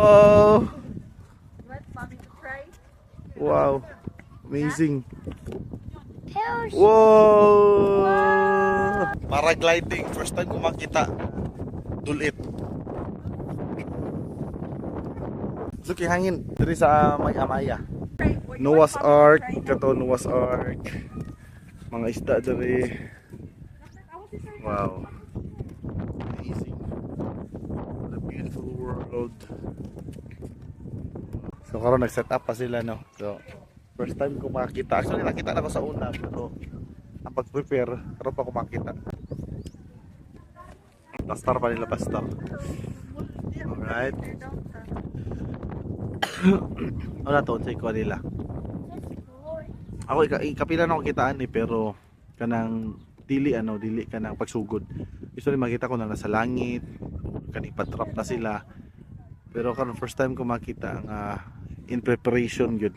Wow! You want mommy to try? Wow! Amazing! Parachute. Wow! Paragliding, first time ko makita. Dulit. Look, hangin. Diri sa may Amaya. Noah's Ark. Kato, Noah's Ark. Mga isda diri. Wow. Amazing. What a beautiful world. So karon nag-set up pa sila, no. So first time ko makita. Actually nakita na ko sa una, pero ang pag-prepare karon pa ko makita. Pastar pa nila, pastar. Alright. Wala to, check ko nila. Ako ikapila na ako kitaan pero kanang dili kanang pagsugod. Usually makita ko na nasa langit, kaning patrap na sila. Pero karon first time ko makita ang in preparation gyud.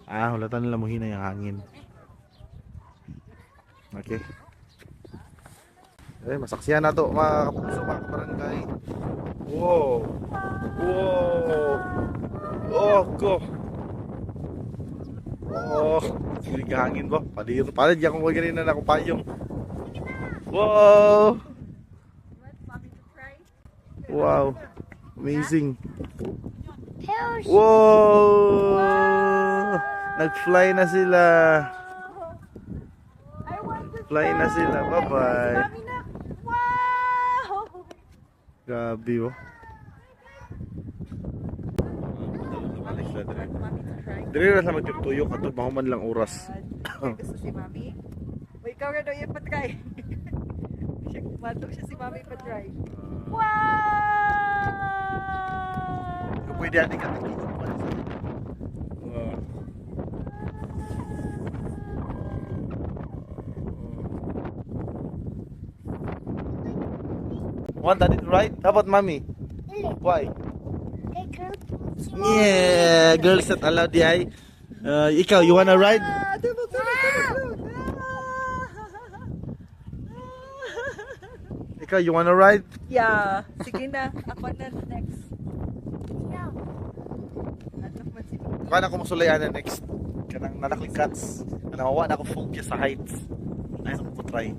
Wala ta nila mohina yung hangin. Okay. Masaksihan na to mga kapuso, mga barangay. Wow! Wow! Oh, ko! Oh, sinig hangin ko. Palid di akong ganina na akong payong. Wow! Wow! Amazing! Wow! Nag-fly na sila. Fly na sila. Bye-bye. Grabe, oh. Dire na sa magtutuyok at mahuman lang oras. Gusto si Mami? O ikaw na daw yung patry. Mato siya si Mami patry. Wow! Pwede natin ka nag-iupan. Want that it right? How about mommy? Why? Yeah, girls not allowed di. Ikaw, you wanna ride? Ikaw, you wanna ride? Yeah, sige na. Ako na next. Kaya ako masulayan na next. Kanang nanakling cuts. Kanang mawa na ako focus sa heights. Ayun ako po try.